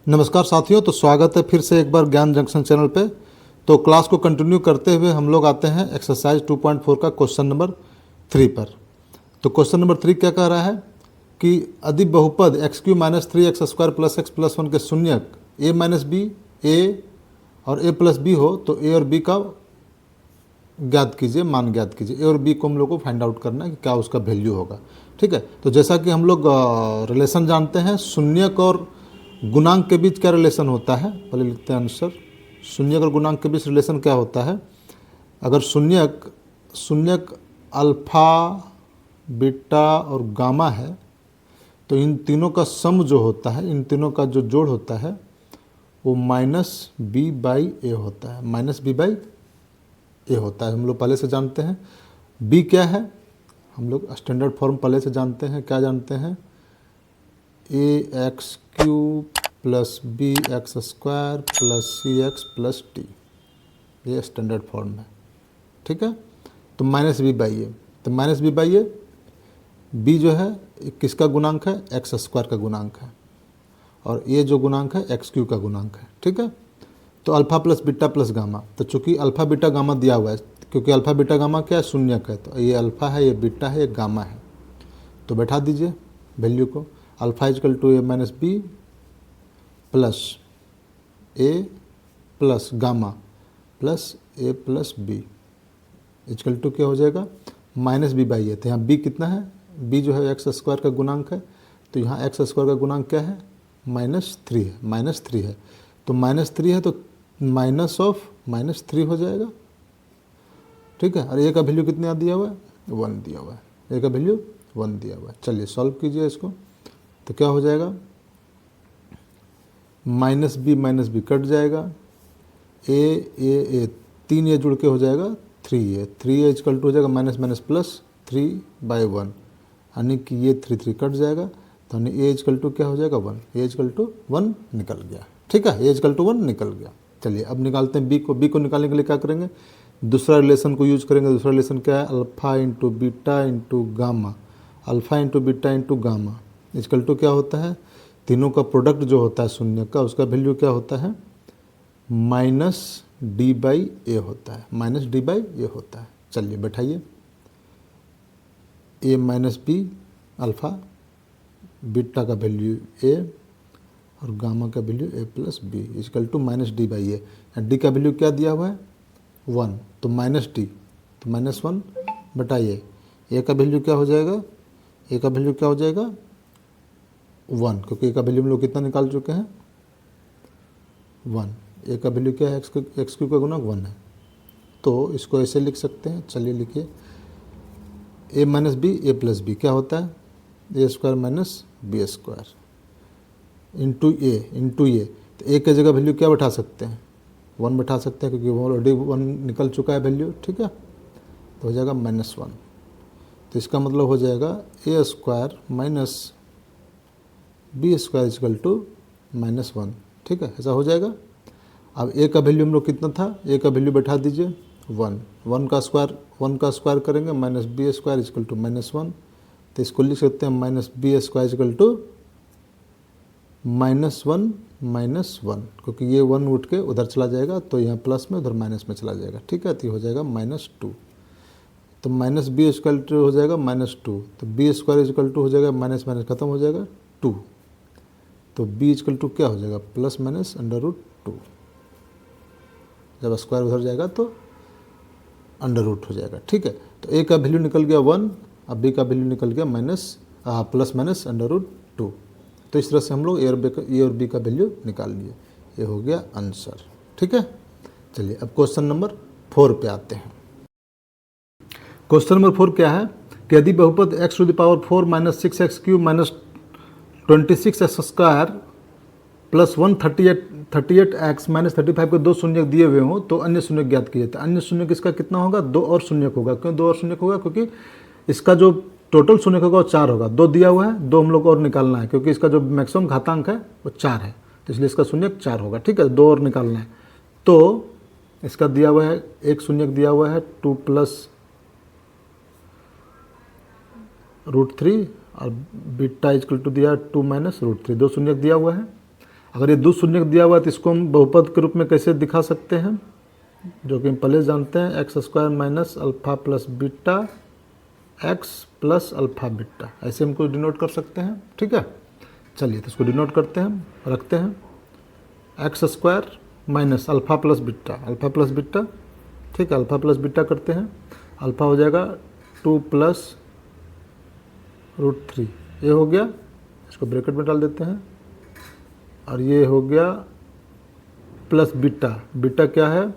नमस्कार साथियों, तो स्वागत है फिर से एक बार ज्ञान जंक्शन चैनल पे। तो क्लास को कंटिन्यू करते हुए हम लोग आते हैं एक्सरसाइज 2.4 का क्वेश्चन नंबर 3 पर। तो क्वेश्चन नंबर 3 क्या कह रहा है कि यदि बहुपद x Q minus 3x² plus x plus 1 के शून्यक a माइनस बी ए और a प्लस बी हो तो a और b का ज्ञात कीजिए, मान ज्ञात कीजिए। ए और बी को हम लोग को फाइंड आउट करना है कि क्या उसका वैल्यू होगा। ठीक है, तो जैसा कि हम लोग रिलेशन जानते हैं, शून्यक और गुणांक के बीच क्या रिलेशन होता है, पहले लिखते हैं आंसर। शून्यक और गुणांक के बीच रिलेशन क्या होता है? अगर शून्यक अल्फा, बीटा और गामा है तो इन तीनों का सम जो होता है, इन तीनों का जो जोड़ होता है वो -b/a होता है। -b/a होता है, हम लोग पहले से जानते हैं। b क्या है? हम लोग स्टैंडर्ड फॉर्म पहले से जानते हैं। क्या जानते हैं? ax³ plus bx² plus cx plus d, ये स्टैंडर्ड फॉर्म है। ठीक है, तो -b/a, तो -b/a, b जो है किसका गुणांक है? x² का गुणांक है, और a जो गुणांक है x³ का गुणांक है। ठीक है, तो alpha plus beta plus gamma, तो चूंकि अल्फा बीटा गामा दिया हुआ है, क्योंकि अल्फा बीटा गामा क्या है? शून्यक है, तो ये अल्फा है, ये बीटा है, ये गामा है। तो बैठा दीजिए वैल्यू को। Alpha is equal to a minus B plus a plus gamma plus a plus B is equal to क्या हो जाएगा? -b/a। तो यहाँ b कितना है? b जो है x² का गुणांक है, तो यहाँ x² का गुणांक क्या है? -3 है, -3 है। तो -3 है तो माइनस ऑफ -3 हो जाएगा। ठीक है, और a का वैल्यू कितना दिया हुआ है? 1 दिया हुआ है। a का वैल्यू 1 दिया हुआ है। चलिए सॉल्व कीजिए इसको, तो क्या हो जाएगा? -b कट जाएगा, a 3 a जुड़ के हो जाएगा 3a इजकल टू हो जाएगा माइनस प्लस 3/1, यानी कि ये 3 कट जाएगा, तो यानी a इजकल टू क्या हो जाएगा? 1। a इजकल टू 1 निकल गया। ठीक है, a इजकल टू 1 निकल गया। चलिए अब निकालते हैं b को। b को निकालने के लिए क्या करेंगे? दूसरा रिलेशन को यूज करेंगे। दूसरा रिलेशन क्या है? Alpha into beta into gamma, alpha into beta into gamma is equal to क्या होता है? तीनों का प्रोडक्ट जो होता है शून्य का, उसका वैल्यू क्या होता है? -d/a होता है, -d/a होता है। चलिए बैठाइए। a minus B, alpha, beta का वैल्यू a और गामा का value a plus B is equal to -d/a। d का वैल्यू क्या दिया हुआ है? 1, तो -d, तो -1 बटाइए। a का वैल्यू क्या हो जाएगा? a का वैल्यू क्या हो जाएगा? 1, क्योंकि a का वैल्यू हम लोग कितना निकाल चुके हैं? 1। a का वैल्यू क्या है? x³ का गुणक 1 है, तो इसको ऐसे लिख सकते हैं। चलिए लिखिए, a minus B A plus B क्या होता है? a² माइनस b² इंटू ए। तो a की जगह वैल्यू क्या बैठा सकते हैं? 1 बैठा सकते हैं, क्योंकि ऑलरेडी 1 निकल चुका है वैल्यू। ठीक है, तो हो जाएगा -1। तो इसका मतलब हो जाएगा a² minus b² is equal to -1। ठीक है, ऐसा हो जाएगा। अब a का वैल्यू हम लोग कितना था? a का वैल्यू बैठा दीजिए 1। 1 का स्क्वायर करेंगे -b² इजकल टू -1, तो इसको लिख सकते हैं -b² इजकल टू -1, क्योंकि ये 1 उठ के उधर चला जाएगा, तो यहाँ प्लस में, उधर माइनस में चला जाएगा। ठीक है, तो हो जाएगा -2, तो -b इजकल टू हो जाएगा -2, तो b² इजकल टू हो जाएगा माइनस खत्म हो जाएगा 2, तो b इजकल टू क्या हो जाएगा? +-√2। जब स्क्वायर उधर जाएगा तो अंडर रूट हो जाएगा। ठीक है, तो a का वैल्यू निकल गया 1, अब b का वैल्यू निकल गया +-√2। तो इस तरह से हम लोग ए और बी का वैल्यू निकाल लिए। ये हो गया आंसर। ठीक है, चलिए अब क्वेश्चन नंबर 4 पे आते हैं। क्वेश्चन नंबर 4 क्या है कि यदि बहुपद x⁴ minus 6x³ minus 26x² plus 138x minus 35 के दो शून्यक दिए हुए हों तो अन्य शून्यक ज्ञात कीजिए। तो अन्य शून्यक इसका कितना होगा? 2 और शून्यक होगा। क्यों 2 और शून्यक होगा? क्योंकि इसका जो टोटल शून्यक होगा वो 4 होगा। 2 दिया हुआ है, 2 हम लोग को और निकालना है, क्योंकि इसका जो मैक्सिमम घातांक है वो 4 है, तो इसलिए इसका शून्यक 4 होगा। ठीक है, 2 और निकालना है। तो इसका दिया हुआ है, एक शून्यक दिया हुआ है 2 + √3 और बीटा इजकल टू दिया 2 - √3, 2 शून्यक दिया हुआ है। अगर ये 2 शून्य दिया हुआ है तो इसको हम बहुपद के रूप में कैसे दिखा सकते हैं, जो कि हम पहले जानते हैं, x square minus alpha plus beta x plus alpha beta, ऐसे हमको डिनोट कर सकते हैं। ठीक है, चलिए तो इसको डिनोट करते हैं, रखते हैं x square minus alpha plus beta, ठीक है, अल्फ़ा प्लस बीटा करते हैं, अल्फ़ा हो जाएगा 2 प्लस √3, ये हो गया, इसको ब्रैकेट में डाल देते हैं, और ये हो गया प्लस बीटा क्या है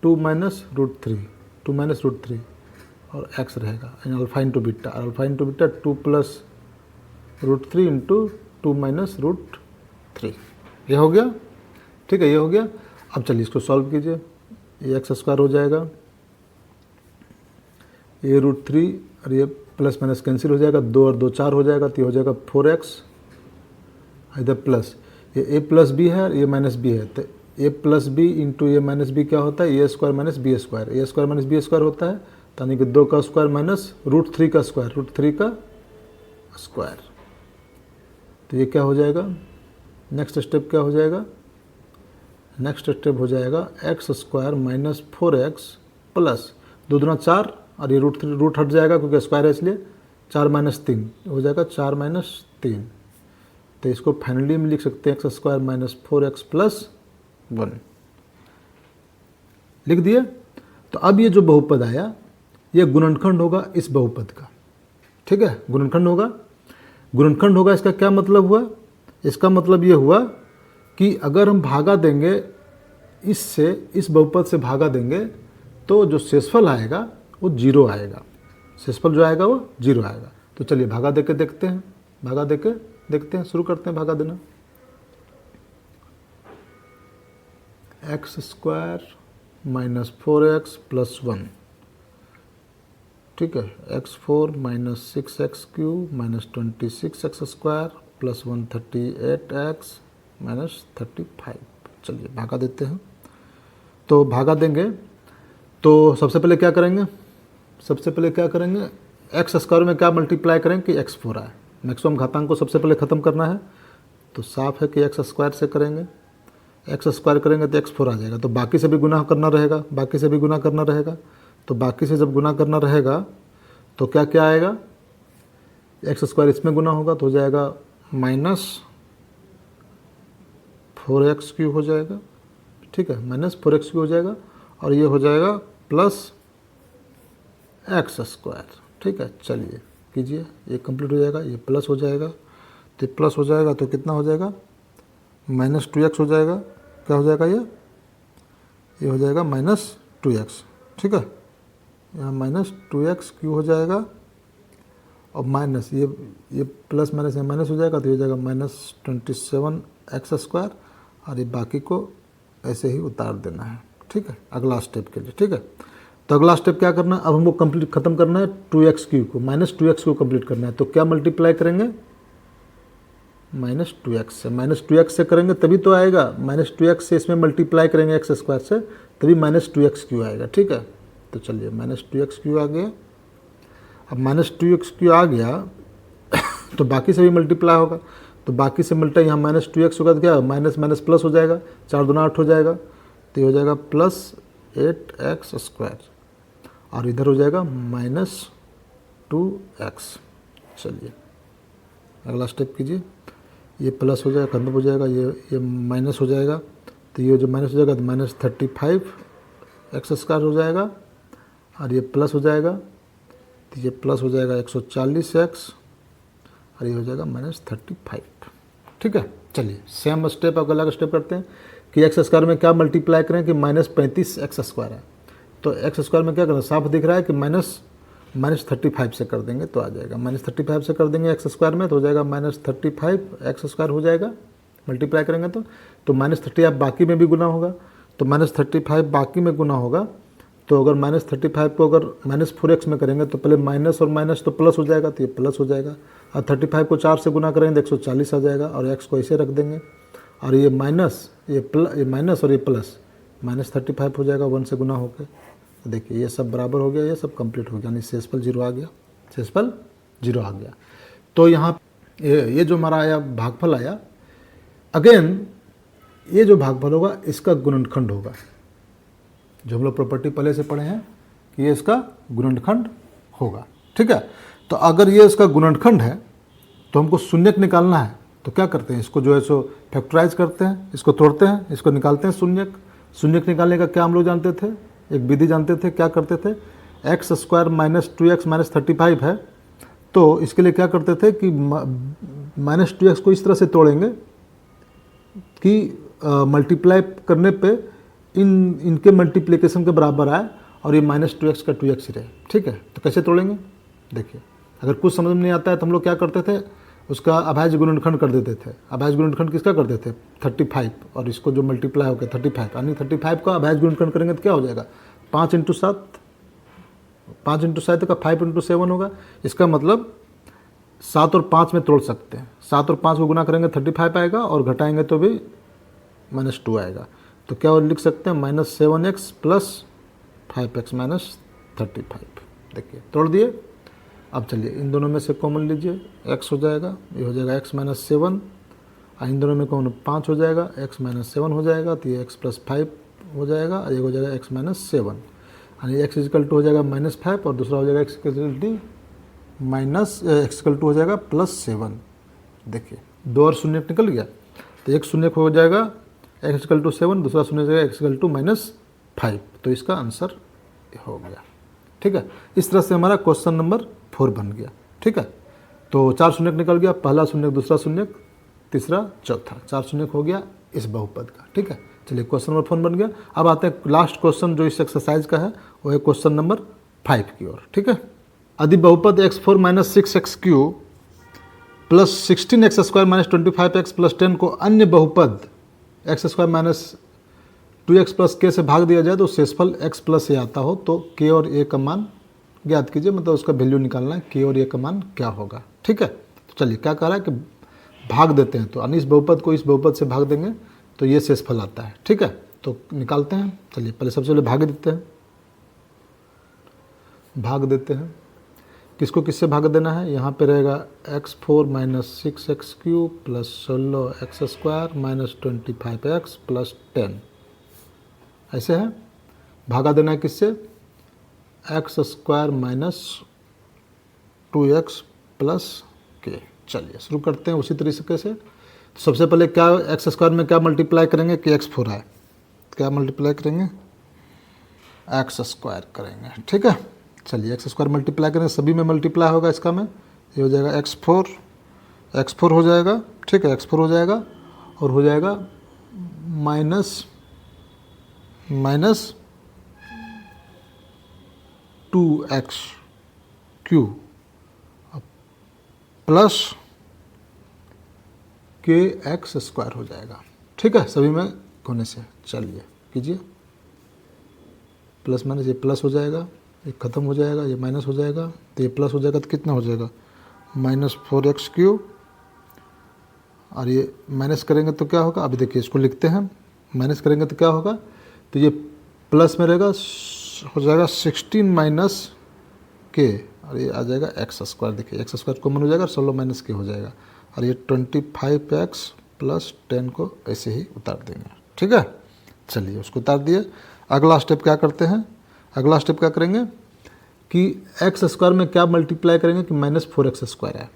2 माइनस √3 और x रहेगा, alpha into beta 2 plus √3 into 2 minus √3, ये हो गया। ठीक है, ये हो गया। अब चलिए इसको सॉल्व कीजिए, ये एक्स स्क्वायर हो जाएगा, ये √3 और ये प्लस माइनस कैंसिल हो जाएगा, 2 और 2 4 हो जाएगा, तो ये हो जाएगा 4x, इधर प्लस ये a प्लस बी है और ये माइनस बी है, तो a प्लस बी इंटू ये माइनस बी क्या होता है, ए स्क्वायर माइनस बी स्क्वायर होता है, यानी कि 2 का स्क्वायर माइनस √3 का स्क्वायर, तो ये क्या हो जाएगा, नेक्स्ट स्टेप क्या हो जाएगा, नेक्स्ट स्टेप हो जाएगा x square minus 4x plus 2 दूना 4 और ये रूट हट जाएगा क्योंकि स्क्वायर है इसलिए 4 माइनस 3 हो जाएगा, 4 माइनस 3, तो इसको फाइनली में लिख सकते हैं x square minus 4x plus 1, लिख दिए। तो अब ये जो बहुपद आया ये गुणनखंड होगा इस बहुपद का। ठीक है, गुणनखंड होगा, इसका क्या मतलब हुआ, इसका मतलब ये हुआ कि अगर हम भागा देंगे इससे, इस बहुपद से भागा देंगे तो जो शेषफल आएगा वो 0 आएगा, शेषफल जो आएगा वो 0 आएगा। तो चलिए भागा दे के देखते हैं, शुरू करते हैं भागा देना। X square minus 4x plus 1, ठीक है, x4 minus 6x³ minus 26x square plus 138x minus 35। चलिए भागा देते हैं, तो भागा देंगे तो सबसे पहले क्या करेंगे, एक्स स्क्वायर में क्या मल्टीप्लाई करेंगे कि x4 आए, मैक्सिमम घातांक को सबसे पहले ख़त्म करना है, तो साफ है कि एक्स स्क्वायर से करेंगे, एक्स स्क्वायर करेंगे तो x4 आ जाएगा, तो बाकी से भी गुना करना रहेगा, तो बाकी से जब गुना करना रहेगा तो क्या क्या आएगा, एक्स स्क्वायर इसमें गुना होगा तो हो जाएगा माइनस 4x³ हो जाएगा, ठीक है, माइनस 4x³ हो जाएगा, और ये हो जाएगा प्लस एक्स स्क्वायर। ठीक है, चलिए कीजिए, ये कंप्लीट हो जाएगा, ये प्लस हो जाएगा, तो प्लस हो जाएगा तो कितना हो जाएगा, माइनस 2x हो जाएगा, क्या हो जाएगा ये हो जाएगा माइनस 2x। ठीक है, यहाँ माइनस 2x³ हो जाएगा, और माइनस ये प्लस माइनस यहाँ माइनस हो जाएगा, तो ये हो जाएगा माइनस 27x स्क्वायर, और ये बाकी को ऐसे ही उतार देना है। ठीक है, अगला स्टेप के लिए। ठीक है, तो अगला स्टेप क्या करना है, अब हमको कंप्लीट खत्म करना है 2x³ को, माइनस 2x को कंप्लीट करना है, तो क्या मल्टीप्लाई करेंगे, माइनस 2x से, माइनस 2x से करेंगे तभी तो आएगा, माइनस 2x से इसमें मल्टीप्लाई करेंगे एक्स स्क्वायर से तभी माइनस 2x³ आएगा। ठीक है, तो चलिए माइनस 2x³ आ गया, अब माइनस 2x³ आ गया तो बाकी से भी मल्टीप्लाई होगा, तो बाकी से मल्टीप्लाई यहाँ माइनस 2x होगा तो क्या माइनस माइनस प्लस हो जाएगा, 4 दूना 8 हो जाएगा, तो ये हो जाएगा प्लस 8x स्क्वायर, और इधर हो जाएगा माइनस 2x। चलिए अगला स्टेप कीजिए, ये प्लस हो जाएगा, खत्म हो जाएगा, ये माइनस हो जाएगा, तो ये जो माइनस हो जाएगा तो माइनस 35x स्क्वायर हो जाएगा, और ये प्लस हो जाएगा तो ये प्लस हो जाएगा 140x, और ये हो जाएगा माइनस 35। ठीक है, चलिए सेम स्टेप अब अलग स्टेप करते हैं कि एक्स स्क्वायर में क्या मल्टीप्लाई करें कि माइनस 35x स्क्वायर है, तो एक्स स्क्वायर में क्या करना, साफ दिख रहा है कि माइनस 35 से कर देंगे तो आ जाएगा, माइनस 35 से कर देंगे एक्स स्क्वायर में तो हो जाएगा माइनस 35x स्क्वायर हो जाएगा, मल्टीप्लाई करेंगे तो माइनस 35 बाकी में भी गुना होगा, तो माइनस 35 बाकी में गुना होगा, तो अगर माइनस 35 को अगर माइनस 4x में करेंगे तो पहले माइनस और माइनस तो प्लस हो जाएगा, तो ये प्लस हो जाएगा, और 35 को 4 से गुना करेंगे तो 140 आ जाएगा, और x को ऐसे रख देंगे, और ये माइनस ये माइनस और ये प्लस, माइनस 35 हो जाएगा 1 से गुना होकर, तो देखिए ये सब बराबर हो गया, ये सब कंप्लीट हो गया, यानी शेषफल 0 आ गया, तो यहाँ ये जो हमारा आया भागफल आया, अगेन ये जो भागफल होगा इसका गुणनखंड होगा, जो हम लोग प्रॉपर्टी पहले से पढ़े हैं कि ये इसका गुणनखंड होगा। ठीक है, तो अगर ये इसका गुणनखंड है तो हमको शून्यक निकालना है, तो क्या करते हैं, इसको जो है सो फैक्टराइज करते हैं, इसको तोड़ते हैं, इसको निकालते हैं शून्यक। शून्यक निकालने का क्या हम लोग जानते थे, एक विधि जानते थे, क्या करते थे, x square minus 2x minus 35 है, तो इसके लिए क्या करते थे कि माइनस 2x को इस तरह से तोड़ेंगे कि मल्टीप्लाई करने पे इनके मल्टीप्लिकेशन के बराबर आए और ये माइनस 2x का 2x ही रहे। ठीक है, तो कैसे तोड़ेंगे, देखिए अगर कुछ समझ में नहीं आता है तो हम लोग क्या करते थे, उसका अभाज्य गुणनखंड कर देते थे। अभाज्य गुणनखंड किसका करते थे, 35, और इसको जो मल्टीप्लाई हो गया 35, यानी 35 का अभाज्य गुणनखंड करेंगे तो क्या हो जाएगा, 5 × 7, 5 × 7 का 5 × 7 होगा। इसका मतलब 7 और 5 में तोड़ सकते हैं, 7 और 5 को गुना करेंगे 35 आएगा और घटाएंगे तो भी -2 आएगा। तो क्या और लिख सकते हैं, -7x + 5x - 35। देखिए तोड़ दिए। अब चलिए इन दोनों में से कॉमन लीजिए, x हो जाएगा, ये हो जाएगा x - 7, और इन दोनों में कॉमन 5 हो जाएगा, x - 7 हो जाएगा, तो ये x + 5 हो जाएगा, और ये हो जाएगा x - 7, यानी x = हो जाएगा -5 और दूसरा हो जाएगा x = हो जाएगा +7। देखिए 2 और शून्य निकल गया, तो एक शून्य हो जाएगा x = 7, दूसरा शून्य हो जाएगा x = -5, तो इसका आंसर हो गया। ठीक है, इस तरह से हमारा क्वेश्चन नंबर 4 बन गया। ठीक है, तो 4 शून्य निकल गया, पहला शून्य, दूसरा शून्य, तीसरा, चौथा, 4 शून्य हो गया इस बहुपद का। ठीक है, चलिए क्वेश्चन नंबर 4 बन गया। अब आते हैं लास्ट क्वेश्चन जो इस एक्सरसाइज का है, वो है क्वेश्चन नंबर 5 की ओर। ठीक है, यदि बहुपद x4 - 6x³ + 16x² - 25x + 10 को अन्य बहुपद x² - 2x + k से भाग दिया जाए तो शेषफल x + a आता हो, तो k और a का मान ज्ञात कीजिए, मतलब उसका वैल्यू निकालना है, k और a का मान क्या होगा। ठीक है, तो चलिए क्या कह रहा है कि भाग देते हैं, तो यानी इस बहुपद को इस बहुपद से भाग देंगे तो ये शेषफल आता है। ठीक है, तो निकालते हैं। चलिए पहले सबसे पहले भाग देते हैं, भाग देते हैं। किसको किससे भाग देना है, यहाँ पे रहेगा x4 - 6x³ + 16x² - 25x + 10, ऐसे है। भागा देना है किससे, x² - 2x + k। चलिए शुरू करते हैं उसी तरीके से। तो सबसे पहले क्या x² में क्या मल्टीप्लाई करेंगे कि x4 है, क्या मल्टीप्लाई करेंगे, x² करेंगे। ठीक है, चलिए x² मल्टीप्लाई करेंगे, सभी में मल्टीप्लाई होगा इसका में, ये हो जाएगा x4 हो जाएगा। ठीक है, x4 हो जाएगा और हो जाएगा -2x³ + kx² हो जाएगा। ठीक है, सभी में होने से चलिए कीजिए, प्लस माइनस, ये प्लस हो जाएगा, ये ख़त्म हो जाएगा, ये माइनस हो जाएगा, तो ये प्लस हो जाएगा, तो कितना हो जाएगा, -4x³ और ये माइनस करेंगे तो क्या होगा, अभी देखिए इसको लिखते हैं, माइनस करेंगे तो क्या होगा, तो ये प्लस में रहेगा, हो जाएगा 16 - k और ये आ जाएगा x²। देखिए x² कॉमन हो जाएगा, 16 - k हो जाएगा, और ये 25x + 10 को ऐसे ही उतार देंगे। ठीक है, चलिए उसको उतार दिए। अगला स्टेप क्या करते हैं, अगला स्टेप क्या करेंगे कि x² में क्या मल्टीप्लाई करेंगे कि -4x² है,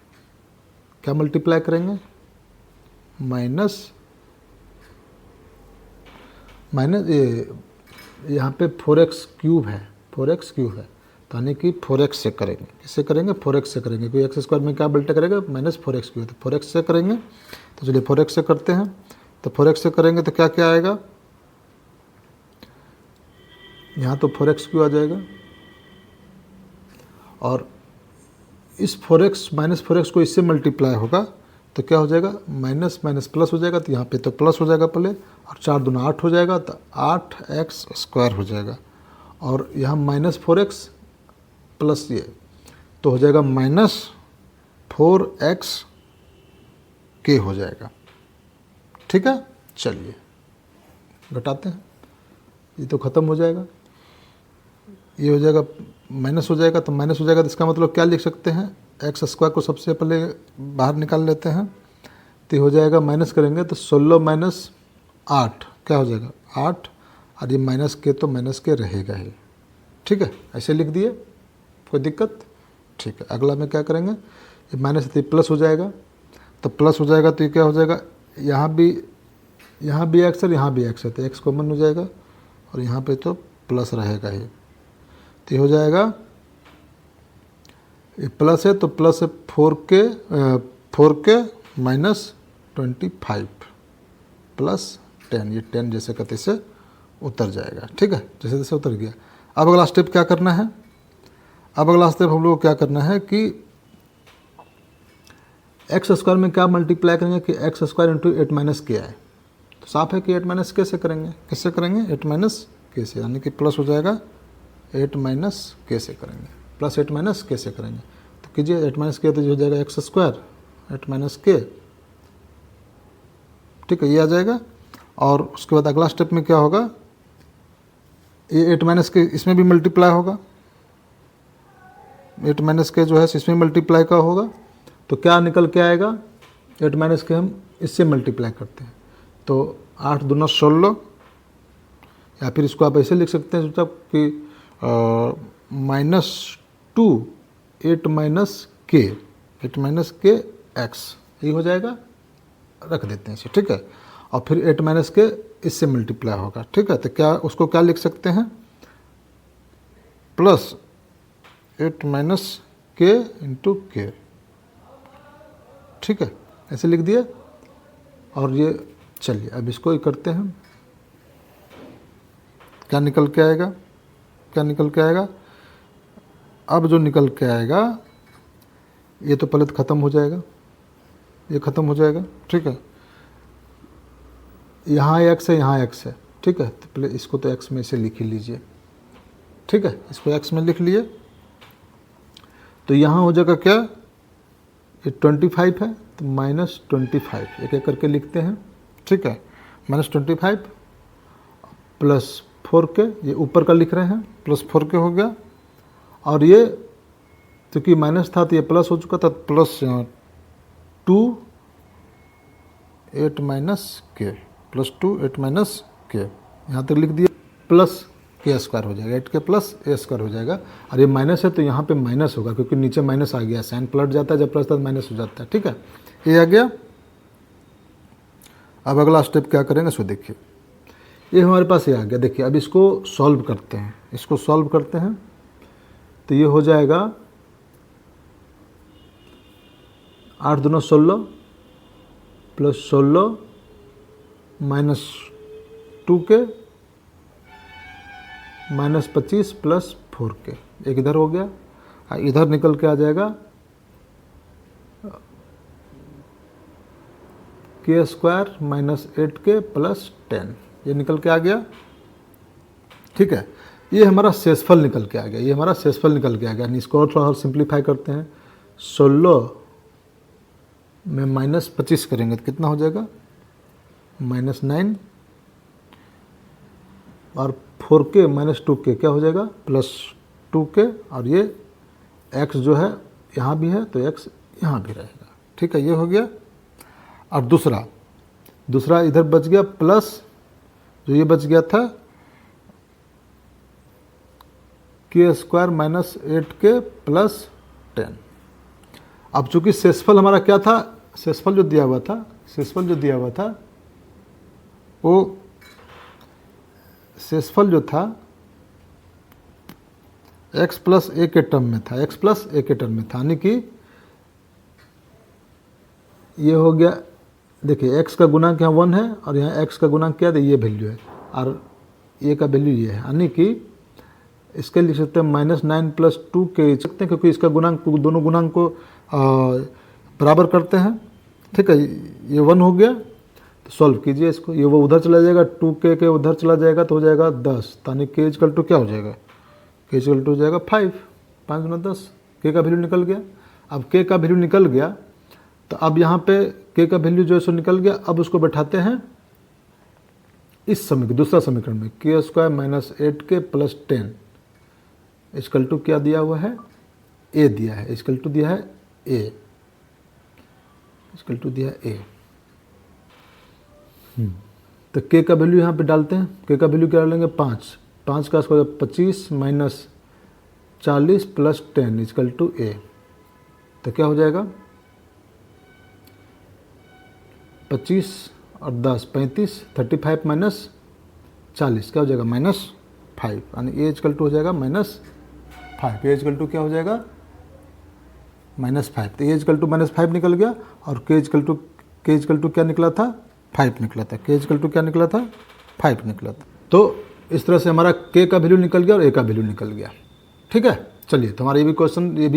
क्या मल्टीप्लाई करेंगे, माइनस ये यहाँ पे 4x³ है, 4x³ है, तो यानी कि 4x से करेंगे, किससे करेंगे, 4x से करेंगे, क्योंकि x² में क्या मल्टीप्लाई करेगा, -4x³, तो 4x से करेंगे। तो चलिए 4x से करते हैं, तो 4x से करेंगे तो क्या क्या आएगा, यहाँ तो 4x³ आ जाएगा, और इस 4x -4x को इससे मल्टीप्लाई होगा तो क्या हो जाएगा, माइनस माइनस प्लस हो जाएगा, तो यहाँ पे तो प्लस हो जाएगा पहले, और 4 दूना 8 हो जाएगा, तो 8x² हो जाएगा, और यहाँ -4x प्लस ये तो हो जाएगा -4xk हो जाएगा। ठीक है, चलिए घटाते हैं, ये तो ख़त्म हो जाएगा, ये हो जाएगा माइनस हो जाएगा, तो माइनस हो जाएगा, तो इसका मतलब क्या लिख सकते हैं, x² को सबसे पहले बाहर निकाल लेते हैं, तो हो जाएगा, माइनस करेंगे तो 16 माइनस 8 क्या हो जाएगा 8, और ये माइनस के तो माइनस के रहेगा ही। ठीक है, ऐसे लिख दिए, कोई दिक्कत? ठीक है, अगला में क्या करेंगे, ये माइनस है तो प्लस हो जाएगा, तो प्लस हो जाएगा तो ये क्या हो जाएगा, यहाँ भी एक्स और यहाँ भी एक्स है तो एक्स कॉमन हो जाएगा, और यहाँ पे तो प्लस रहेगा ही। तो ये हो जाएगा, ये प्लस है तो प्लस है 4k माइनस 25 प्लस 10, ये 10 जैसे का तैसे उतर जाएगा। ठीक है, जैसे तैसे उतर गया। अब अगला स्टेप क्या करना है, अब अगला स्टेप हम लोग को क्या करना है कि एक्स स्क्वायर में क्या मल्टीप्लाई करेंगे कि एक्स स्क्वायर इंटू 8 माइनस के आए, तो साफ है कि 8 माइनस के से करेंगे, किससे करेंगे 8 माइनस के से, यानी कि प्लस हो जाएगा 8 माइनस के से करेंगे, प्लस 8 माइनस के से करेंगे। तो कीजिए 8 माइनस के तो हो जाएगा एक्स स्क्वायर 8 माइनस के। ठीक है, ये आ जाएगा। और उसके बाद अगला स्टेप में क्या होगा, ये 8 माइनस के इसमें भी मल्टीप्लाई होगा, 8 माइनस के जो है इसमें मल्टीप्लाई का होगा, तो क्या निकल के आएगा, 8 माइनस के हम इससे मल्टीप्लाई करते हैं तो 8 दूना 16, या फिर इसको आप ऐसे लिख सकते हैं जब कि -2 8 माइनस के एक्स, ये हो जाएगा, रख देते हैं इसे। ठीक है, और फिर 8 माइनस के इससे मल्टीप्लाई होगा। ठीक है, तो क्या उसको क्या लिख सकते हैं, प्लस 8 माइनस के इंटू के। ठीक है, ऐसे लिख दिया। और ये चलिए अब इसको ही करते हैं, क्या निकल के आएगा, क्या निकल के आएगा, अब जो निकल के आएगा ये तो पहले ख़त्म हो जाएगा, ये ख़त्म हो जाएगा। ठीक है, यहाँ एक्स है, यहाँ एक्स है। ठीक है, तो पहले इसको तो एक्स में से लिख ही लीजिए। ठीक है, इसको एक्स में लिख लिए, तो यहाँ हो जाएगा क्या, ये 25 है तो -25, एक एक करके लिखते हैं। ठीक है, -25 प्लस 4k, ये ऊपर का लिख रहे हैं, प्लस 4k हो गया। और ये क्योंकि माइनस था तो ये प्लस हो चुका था, प्लस 2 8 माइनस के, प्लस 2 8 माइनस के, यहाँ तक लिख दिया, प्लस के स्क्वायर हो जाएगा, 8k प्लस ए स्क्वायर हो जाएगा। और ये माइनस है तो यहाँ पे माइनस होगा क्योंकि नीचे माइनस आ गया, साइन पलट जाता है, जब प्लस था माइनस हो जाता है। ठीक है, ये आ गया। अब अगला स्टेप क्या करेंगे सो देखिए, ये हमारे पास ये आ गया। देखिए अब इसको सॉल्व करते हैं, इसको सॉल्व करते हैं तो ये हो जाएगा 8 दूना 16 plus 16 minus 2k -25 plus 4k, एक इधर हो गया, इधर निकल के आ जाएगा के स्क्वायर माइनस 8k प्लस 10, ये निकल के आ गया। ठीक है, ये हमारा शेषफल निकल के आ गया, ये हमारा शेषफल निकल के आ गया। इसको और थोड़ा और सिंप्लीफाई करते हैं, 16 में -25 करेंगे तो कितना हो जाएगा, -9, और 4k माइनस 2k क्या हो जाएगा, प्लस 2k, और ये x जो है यहाँ भी है तो x यहाँ भी रहेगा। ठीक है, ये हो गया। और दूसरा इधर बच गया प्लस, जो ये बच गया था के स्क्वायर माइनस 8k प्लस 10। अब चूंकि शेषफल हमारा क्या था, शेषफल जो दिया हुआ था वो शेषफल जो था x प्लस ए के टर्म में था, यानी कि ये हो गया। देखिए x का गुणांक यहाँ 1 है और यहाँ x का गुणांक क्या है, ये वैल्यू है, और a का वैल्यू ये है, यानी कि इसके लिख सकते हैं -9 प्लस 2k लिख सकते हैं, क्योंकि इसका गुणांक, दोनों गुणांक को बराबर करते हैं। ठीक है, ये 1 हो गया, तो सॉल्व कीजिए इसको, ये वो उधर चला जाएगा, 2k के उधर चला जाएगा तो हो जाएगा 10, यानी k इक्वल टू क्या हो जाएगा, k इक्वल टू हो जाएगा 5 दूना 10, k का वैल्यू निकल गया। अब k का वैल्यू निकल गया तो अब यहाँ पे k का वैल्यू जो है सो निकल गया। अब उसको बैठाते हैं इस समीकरण, दूसरा समीकरण में, K square minus 8k plus 10 equal to क्या दिया हुआ है, a दिया है, इक्वल टू दिया है a, इक्वल टू दिया a। तो के का वैल्यू यहाँ पे डालते हैं। के का वैल्यू क्या डालेंगे 5, 5 का square 25 minus 40 plus 10 is equal to a. तो क्या हो जाएगा 25 और 10 35, 35 माइनस 40 क्या हो जाएगा -5, यानी ए इजकल टू हो जाएगा -5। ए इजकल टू क्या हो जाएगा -5। तो ए इजकल टू -5 निकल गया और के इजकल टू क्या निकला था 5 निकला था। के इजकल टू क्या निकला था 5 निकला था। तो इस तरह से हमारा के का वैल्यू निकल गया और ए का वैल्यू निकल गया। ठीक है, चलिए तो हमारा ये भी क्वेश्चन ये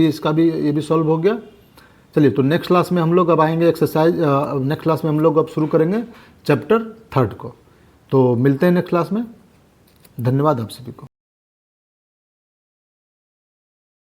भी सॉल्व हो गया। चलिए तो नेक्स्ट क्लास में हम लोग अब आएंगे एक्सरसाइज, नेक्स्ट क्लास में हम लोग अब शुरू करेंगे चैप्टर 3 को। तो मिलते हैं नेक्स्ट क्लास में। धन्यवाद आप सभी को।